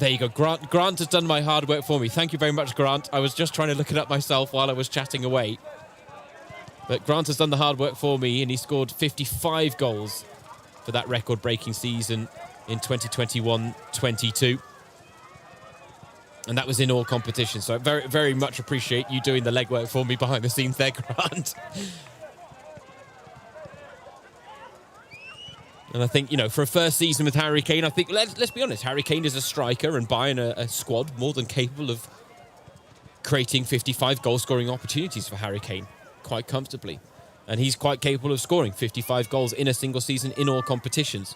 There you go. Grant has done my hard work for me. Thank you very much, Grant. I was just trying to look it up myself while I was chatting away. But Grant has done the hard work for me, and he scored 55 goals for that record-breaking season in 2021-22. And that was in all competitions. So I very, very much appreciate you doing the legwork for me behind the scenes there, Grant. And I think, you know, for a first season with Harry Kane, I think, let's be honest, Harry Kane is a striker and Bayern a squad more than capable of creating 55 goal-scoring opportunities for Harry Kane quite comfortably. And he's quite capable of scoring 55 goals in a single season in all competitions.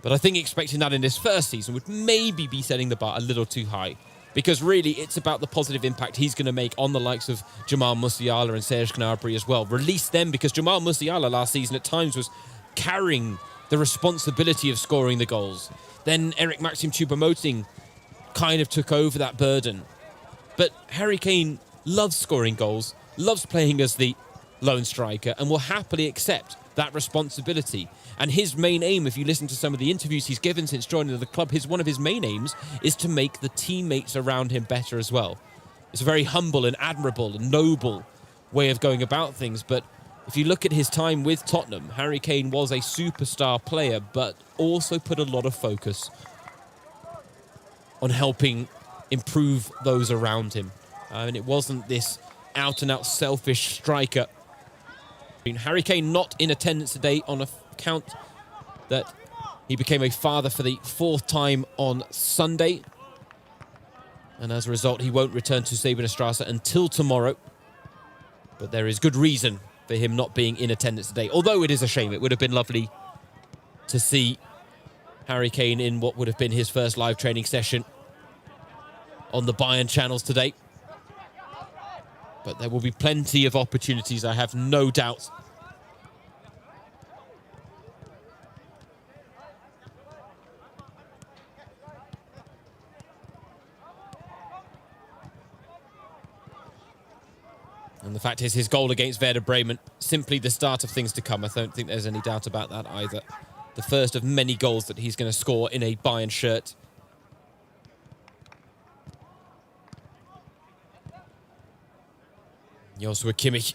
But I think expecting that in this first season would maybe be setting the bar a little too high. Because really, it's about the positive impact he's going to make on the likes of Jamal Musiala and Serge Gnabry as well. Release them, because Jamal Musiala last season at times was carrying the responsibility of scoring the goals. Then Eric Maxim Choupo-Moting kind of took over that burden. But Harry Kane loves scoring goals, loves playing as the lone striker, and will happily accept that responsibility. And his main aim, if you listen to some of the interviews he's given since joining the club, one of his main aims is to make the teammates around him better as well. It's a very humble and admirable and noble way of going about things. But if you look at his time with Tottenham, Harry Kane was a superstar player, but also put a lot of focus on helping improve those around him. And it wasn't this out-and-out selfish striker. Harry Kane not in attendance today on account that he became a father for the 4th time on Sunday. And as a result, he won't return to Sebener until tomorrow. But there is good reason for him not being in attendance today. Although it is a shame. It would have been lovely to see Harry Kane in what would have been his first live training session on the Bayern channels today. But there will be plenty of opportunities, I have no doubt. And the fact is, his goal against Werder Bremen, simply the start of things to come. I don't think there's any doubt about that either. The first of many goals that he's going to score in a Bayern shirt. Joshua Kimmich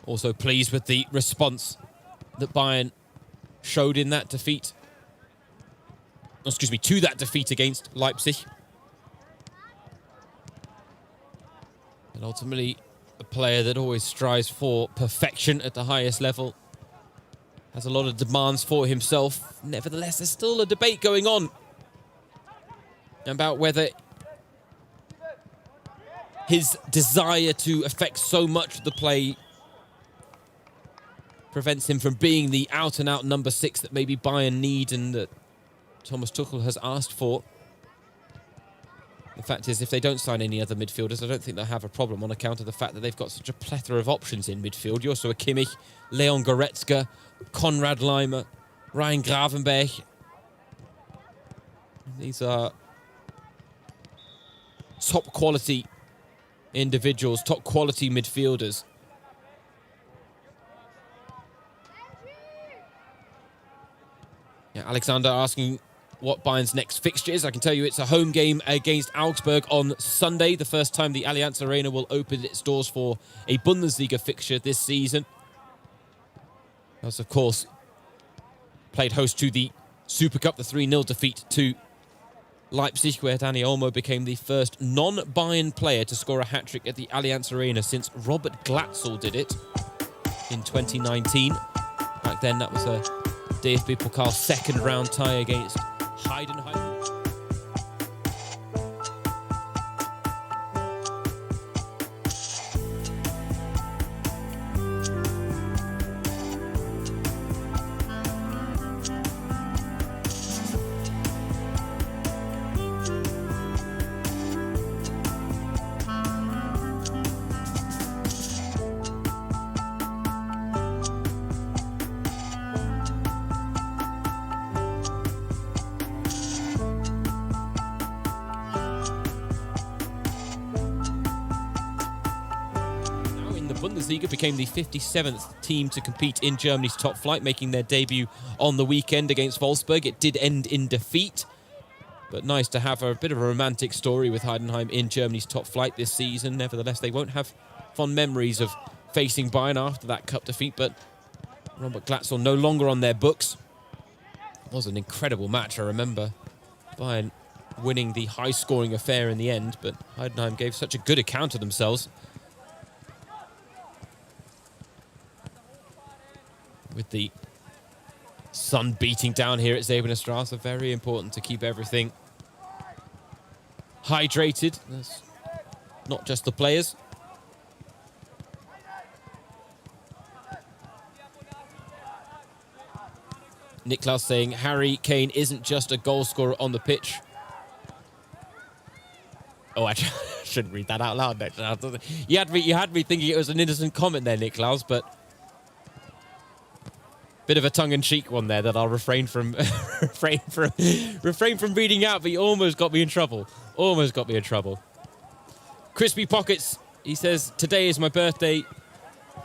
also pleased with the response that Bayern showed in that defeat. To that defeat against Leipzig. And ultimately, a player that always strives for perfection at the highest level. Has a lot of demands for himself. Nevertheless, there's still a debate going on about whether his desire to affect so much of the play prevents him from being the out-and-out number 6 that maybe Bayern need and that Thomas Tuchel has asked for. The fact is, if they don't sign any other midfielders, I don't think they'll have a problem on account of the fact that they've got such a plethora of options in midfield. Joshua Kimmich, Leon Goretzka, Konrad Laimer, Ryan Gravenberch. These are top-quality individuals, top-quality midfielders. Yeah, Alexander asking what Bayern's next fixture is. I can tell you it's a home game against Augsburg on Sunday, the first time the Allianz Arena will open its doors for a Bundesliga fixture this season. That's, of course, played host to the Super Cup, the 3-0 defeat to Leipzig, where Dani Olmo became the first non-Bayern player to score a hat-trick at the Allianz Arena since Robert Glatzel did it in 2019. Back then, that was a DFB Pokal second-round tie against Heidenheim. Bundesliga became the 57th team to compete in Germany's top flight, making their debut on the weekend against Wolfsburg. It did end in defeat, but nice to have a bit of a romantic story with Heidenheim in Germany's top flight this season. Nevertheless, they won't have fond memories of facing Bayern after that cup defeat, but Robert Glatzel no longer on their books. It was an incredible match, I remember. Bayern winning the high-scoring affair in the end, but Heidenheim gave such a good account of themselves. With the sun beating down here at Zebener Strasse, very important to keep everything hydrated. That's not just the players. Niklaus saying Harry Kane isn't just a goal scorer on the pitch. Oh, I shouldn't read that out loud. You had me thinking it was an innocent comment there, Niklaus, but bit of a tongue-in-cheek one there that I'll refrain from refrain from reading out, but you almost got me in trouble. Almost got me in trouble. Crispy Pockets, he says, today is my birthday.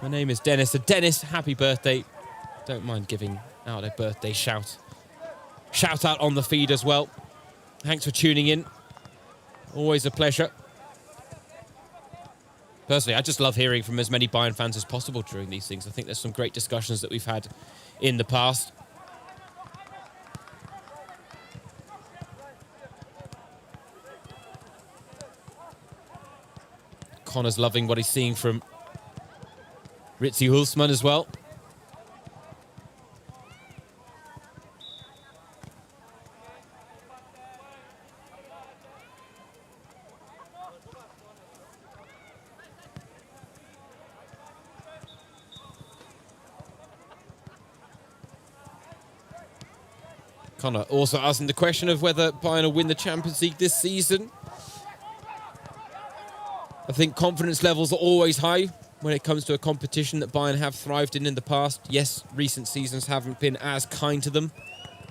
My name is Dennis. So Dennis, happy birthday. Don't mind giving out a birthday shout. Shout out on the feed as well. Thanks for tuning in. Always a pleasure. Personally, I just love hearing from as many Bayern fans as possible during these things. I think there's some great discussions that we've had in the past. Connor's loving what he's seeing from Ritzy Hulsmann as well. Connor also asking the question of whether Bayern will win the Champions League this season. I think confidence levels are always high when it comes to a competition that Bayern have thrived in the past. Yes, recent seasons haven't been as kind to them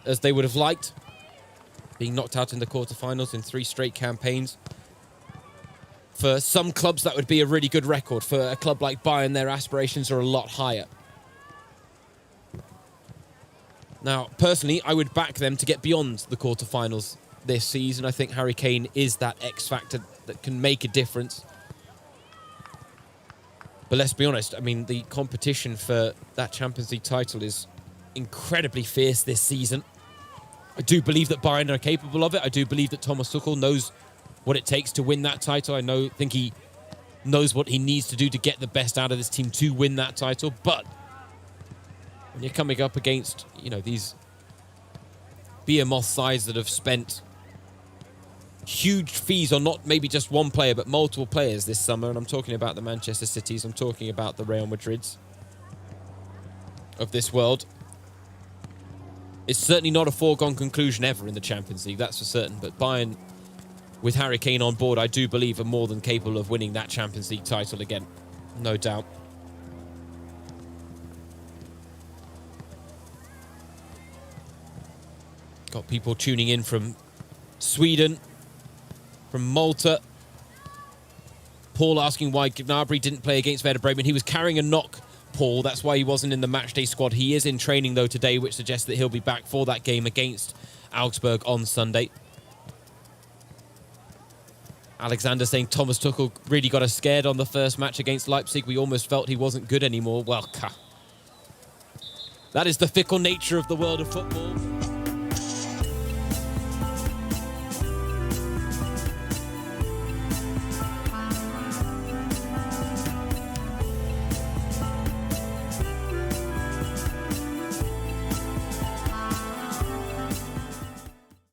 as they would have liked, being knocked out in the quarterfinals in 3 straight campaigns. For some clubs, that would be a really good record. For a club like Bayern, their aspirations are a lot higher. Now, personally, I would back them to get beyond the quarterfinals this season. I think Harry Kane is that X factor that can make a difference. But let's be honest, I mean, the competition for that Champions League title is incredibly fierce this season. I do believe that Bayern are capable of it. I do believe that Thomas Tuchel knows what it takes to win that title. I think he knows what he needs to do to get the best out of this team to win that title. But when you're coming up against, these behemoth sides that have spent huge fees on not maybe just one player, but multiple players this summer, and I'm talking about the Manchester Cities, I'm talking about the Real Madrids of this world. It's certainly not a foregone conclusion ever in the Champions League, that's for certain. But Bayern, with Harry Kane on board, I do believe are more than capable of winning that Champions League title again. No doubt. Got people tuning in from Sweden, from Malta. Paul asking why Gnabry didn't play against Werder Bremen. He was carrying a knock, Paul. That's why he wasn't in the matchday squad. He is in training, though, today, which suggests that he'll be back for that game against Augsburg on Sunday. Alexander saying Thomas Tuchel really got us scared on the first match against Leipzig. We almost felt he wasn't good anymore. Well, that is the fickle nature of the world of football.